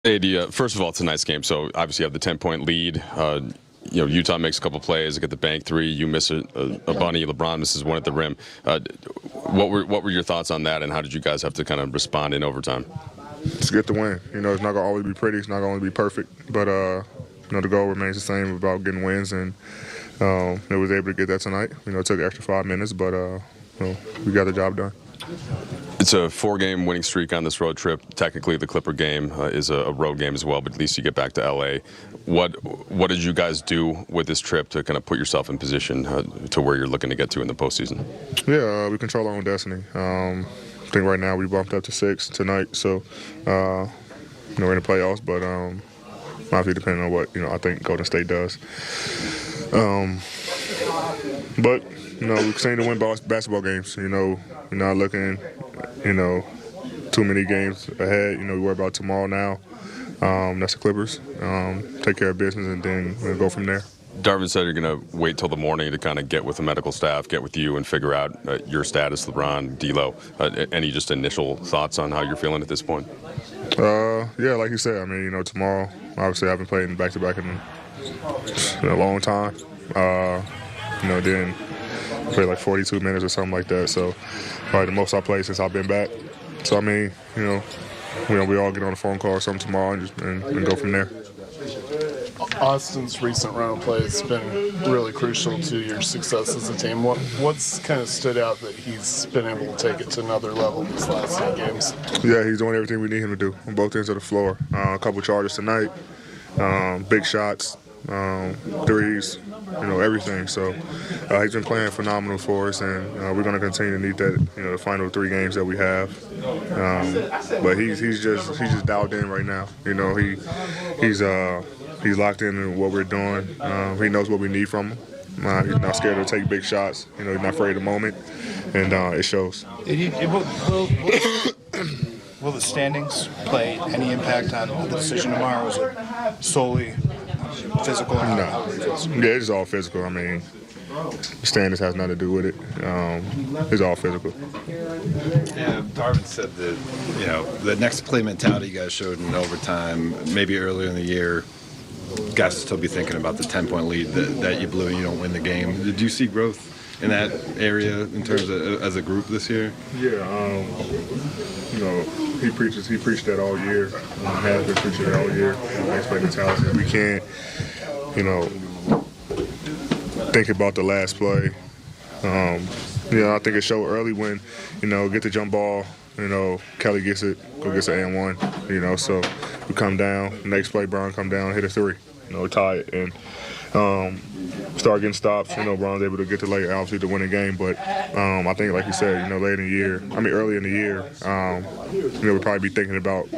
First of all, it's a nice game. So obviously you have the 10-point lead. Utah makes a couple plays, get the bank three. You miss a bunny. LeBron misses one at the rim. What were your thoughts on that, and how did you guys have to kind of respond in overtime? It's good to win. It's not gonna always be pretty. It's not gonna be perfect, but the goal remains the same about getting wins, and we was able to get that tonight. It took an extra 5 minutes, but we got the job done. It's a 4-game winning streak on this road trip. Technically, the Clipper game is a road game as well, but at least you get back to LA. What did you guys do with this trip to kind of put yourself in position to where you're looking to get to in the postseason? Yeah, we control our own destiny. I think right now we bumped up to 6 tonight, so we're in the playoffs, but obviously depending on what I think Golden State does. But we continue to win basketball games. We're not looking, too many games ahead. We worry about tomorrow now. That's the Clippers. Take care of business, and then we'll go from there. Darvin said you're going to wait till the morning to kind of get with the medical staff, get with you, and figure out your status, LeBron, D'Lo. Any just initial thoughts on how you're feeling at this point? Yeah, like you said, tomorrow, obviously I haven't played in back-to-back in a long time. Then play like 42 minutes or something like that. So probably the most I played since I've been back. So we all get on a phone call or something tomorrow and go from there. Austin's recent run of play has been really crucial to your success as a team. What's kind of stood out that he's been able to take it to another level these last 10 games? Yeah, he's doing everything we need him to do on both ends of the floor. A couple charges tonight, big shots, threes, everything. So he's been playing phenomenal for us, and we're going to continue to need that, the final 3 games that we have. But he's just dialed in right now. He's locked in what we're doing. He knows what we need from him. He's not scared to take big shots. He's not afraid of the moment, and it shows. Will the standings play any impact on the decision tomorrow? Is it solely physical? Or no. Yeah, it's all physical. The standings has nothing to do with it. It's all physical. Yeah, Darvin said that the next play mentality you guys showed in overtime, maybe earlier in the year, guys will still be thinking about the 10-point lead that you blew and you don't win the game. Did you see growth in that area in terms of as a group this year? Yeah, he preached that all year. Has been preaching it all year. Next play mentality. We can't, think about the last play. I think it showed early when, get the jump ball. Kelly gets it, go gets an and 1. So we come down. Next play, Brown come down, hit a 3. Tie it, and start getting stops. Brown's able to get the late, obviously, to win a game. But I think, like you said, late in the year, early in the year, we'd probably be thinking about,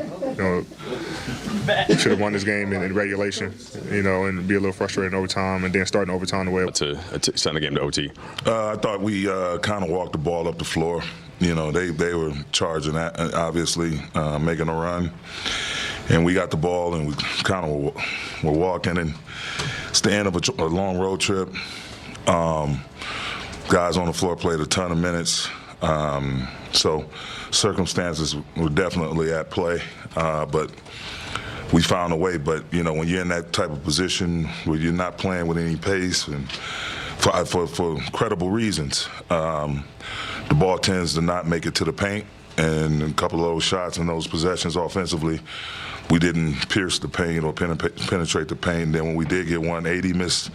should have won this game in regulation, and be a little frustrated in overtime, and then starting overtime the way to send the game to OT. I thought we kind of walked the ball up the floor. They were charging, obviously, making a run. And we got the ball, and we kind of were walking, and it's the end of a long road trip. Guys on the floor played a ton of minutes, so circumstances were definitely at play, but we found a way. But when you're in that type of position where you're not playing with any pace, and for credible reasons, the ball tends to not make it to the paint. And a couple of those shots and those possessions offensively, we didn't pierce the paint or penetrate the paint. Then when we did get one, 80 missed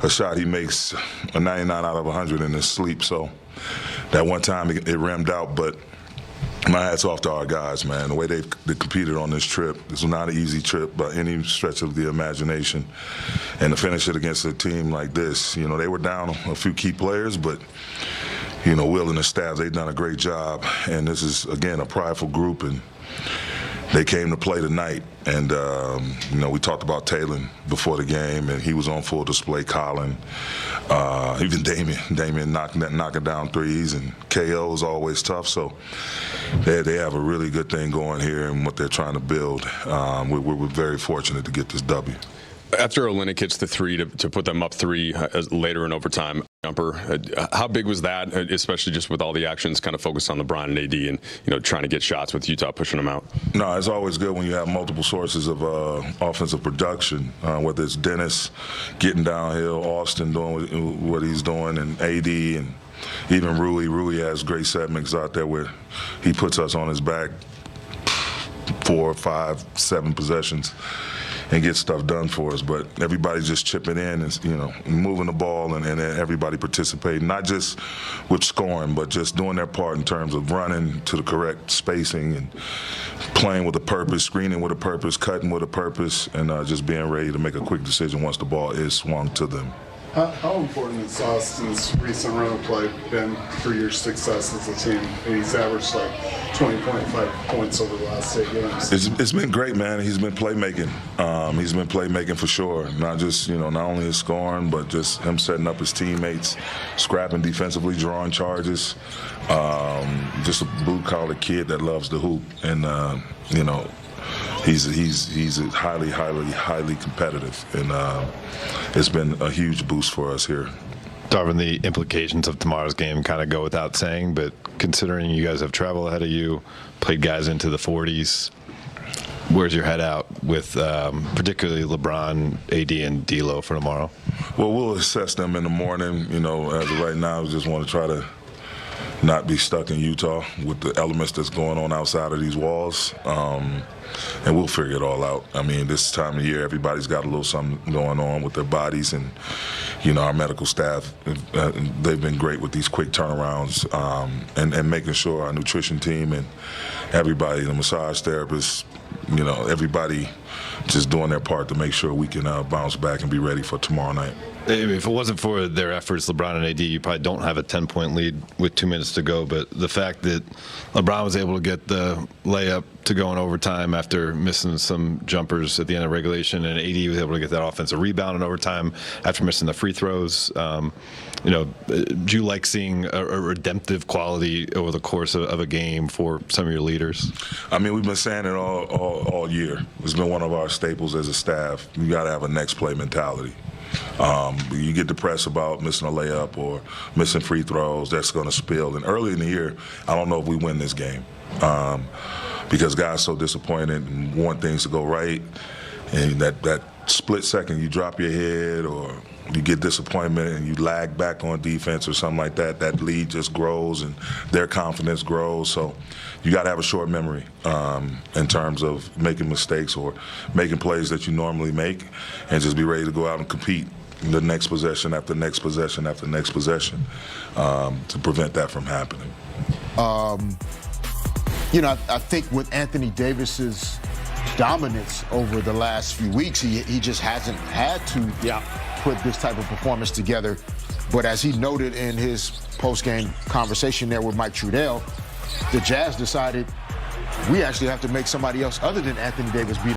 a shot. He makes a 99 out of 100 in his sleep. So that one time it rimmed out. But my hat's off to our guys, man. The way they competed on this trip. This was not an easy trip by any stretch of the imagination. And to finish it against a team like this, they were down a few key players, but Will and the staff, they've done a great job. And this is, again, a prideful group, and they came to play tonight. And, we talked about Taylor before the game, and he was on full display. Colin, even Damian knocking down threes, and KO is always tough. So they have a really good thing going here and what they're trying to build. We're very fortunate to get this W. After Olynyk hits the 3 to put them up 3 later in overtime, jumper. How big was that, especially just with all the actions kind of focused on LeBron and AD and trying to get shots with Utah pushing them out? No, it's always good when you have multiple sources of offensive production, whether it's Dennis getting downhill, Austin doing what he's doing, and AD, and even Rui. Rui has great segments out there where he puts us on his back 4, 5, 7 possessions and get stuff done for us. But everybody's just chipping in and, moving the ball and everybody participating, not just with scoring, but just doing their part in terms of running to the correct spacing and playing with a purpose, screening with a purpose, cutting with a purpose, and just being ready to make a quick decision once the ball is swung to them. How important has Austin's recent run of play been for your success as a team? He's averaged like 20.5 points over the last 8 games. It's been great, man. He's been playmaking. He's been playmaking for sure. Not just, not only his scoring, but just him setting up his teammates, scrapping defensively, drawing charges. Just a blue-collar kid that loves to hoop. And, he's highly competitive, and it's been a huge boost for us here. Darvin, the implications of tomorrow's game kind of go without saying, but considering you guys have travel ahead of you, played guys into the 40s, where's your head out with particularly LeBron, AD, and D'Lo for tomorrow? Well, we'll assess them in the morning. As of right now, we just want to try to not be stuck in Utah with the elements that's going on outside of these walls. And we'll figure it all out. I mean, this time of year, everybody's got a little something going on with their bodies, and our medical staff, they've been great with these quick turnarounds, and making sure our nutrition team and everybody, the massage therapists, everybody just doing their part to make sure we can bounce back and be ready for tomorrow night. If it wasn't for their efforts, LeBron and AD, you probably don't have a 10-point lead with 2 minutes to go. But the fact that LeBron was able to get the layup to go in overtime after missing some jumpers at the end of regulation, and AD was able to get that offensive rebound in overtime after missing the free throws. Do you like seeing a redemptive quality over the course of a game for some of your leaders? I mean, we've been saying it all year. It's been one of our staples as a staff. You got to have a next play mentality. You get depressed about missing a layup or missing free throws, that's going to spill. And early in the year, I don't know if we win this game because guys are so disappointed and want things to go right. And that split second you drop your head or you get disappointment and you lag back on defense or something like that, that lead just grows and their confidence grows. So you got to have a short memory in terms of making mistakes or making plays that you normally make, and just be ready to go out and compete the next possession after next possession after next possession to prevent that from happening. I think with Anthony Davis's dominance over the last few weeks, he just hasn't had to put this type of performance together. But as he noted in his post-game conversation there with Mike Trudell, the Jazz decided we actually have to make somebody else other than Anthony Davis beat